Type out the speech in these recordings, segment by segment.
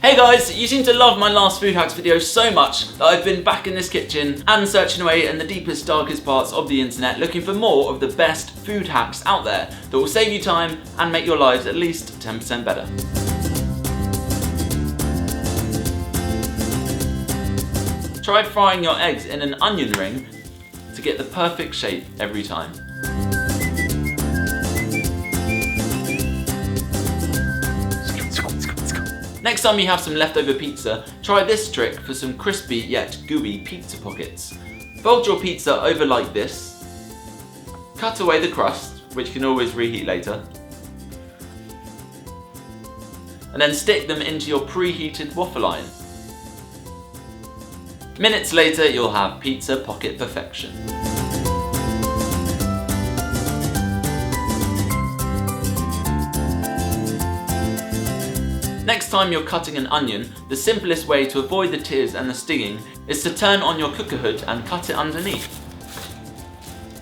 Hey guys, you seem to love my last food hacks video so much that I've been back in this kitchen and searching away in the deepest, darkest parts of the internet looking for more of the best food hacks out there that will save you time and make your lives at least 10% better. Try frying your eggs in an onion ring to get the perfect shape every time. Next time you have some leftover pizza, try this trick for some crispy yet gooey pizza pockets. Fold your pizza over like this, cut away the crust, which can always reheat later, and then stick them into your preheated waffle iron. Minutes later, you'll have pizza pocket perfection. Next time you're cutting an onion, the simplest way to avoid the tears and the stinging is to turn on your cooker hood and cut it underneath.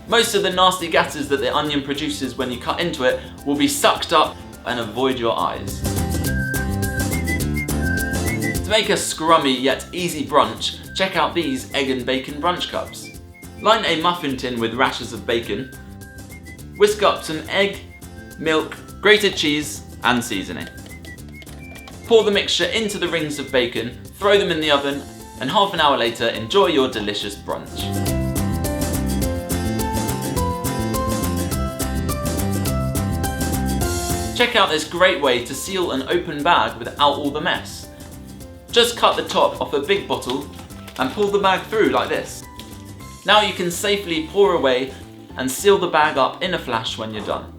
Most of the nasty gases that the onion produces when you cut into it will be sucked up and avoid your eyes. To make a scrummy yet easy brunch, check out these egg and bacon brunch cups. Line a muffin tin with rashers of bacon, whisk up some egg, milk, grated cheese and seasoning. Pour the mixture into the rings of bacon, throw them in the oven, and half an hour later enjoy your delicious brunch. Check out this great way to seal an open bag without all the mess. Just cut the top off a big bottle and pull the bag through like this. Now you can safely pour away and seal the bag up in a flash when you're done.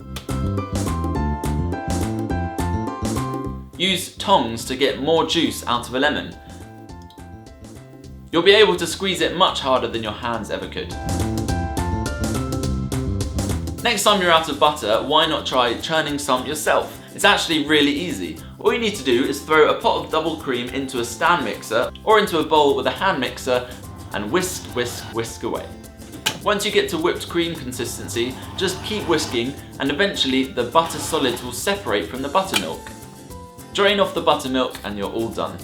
Use tongs to get more juice out of a lemon. You'll be able to squeeze it much harder than your hands ever could. Next time you're out of butter, why not try churning some yourself? It's actually really easy. All you need to do is throw a pot of double cream into a stand mixer or into a bowl with a hand mixer and whisk, whisk, whisk away. Once you get to whipped cream consistency, just keep whisking and eventually the butter solids will separate from the buttermilk. Drain off the buttermilk and you're all done.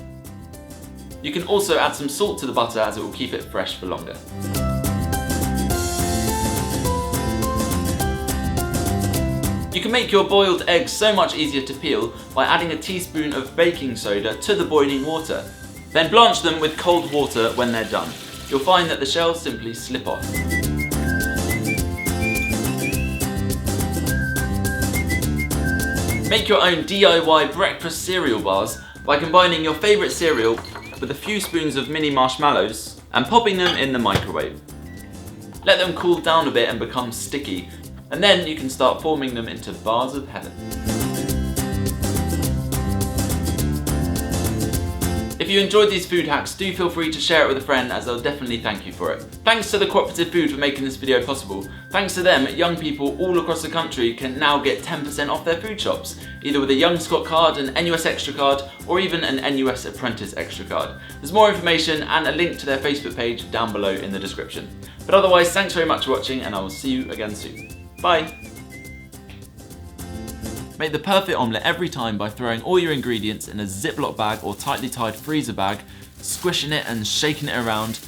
You can also add some salt to the butter as it will keep it fresh for longer. You can make your boiled eggs so much easier to peel by adding a teaspoon of baking soda to the boiling water. Then blanch them with cold water when they're done. You'll find that the shells simply slip off. Make your own DIY breakfast cereal bars by combining your favourite cereal with a few spoons of mini marshmallows and popping them in the microwave. Let them cool down a bit and become sticky, and then you can start forming them into bars of heaven. If you enjoyed these food hacks, do feel free to share it with a friend as they'll definitely thank you for it. Thanks to the Co-operative Food for making this video possible. Thanks to them, young people all across the country can now get 10% off their food shops, either with a Young Scot card, an NUS Extra card, or even an NUS Apprentice Extra card. There's more information and a link to their Facebook page down below in the description. But otherwise, thanks very much for watching and I will see you again soon. Bye! Make the perfect omelette every time by throwing all your ingredients in a Ziploc bag or tightly tied freezer bag, squishing it and shaking it around,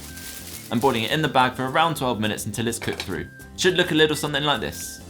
and boiling it in the bag for around 12 minutes until it's cooked through. Should look a little something like this.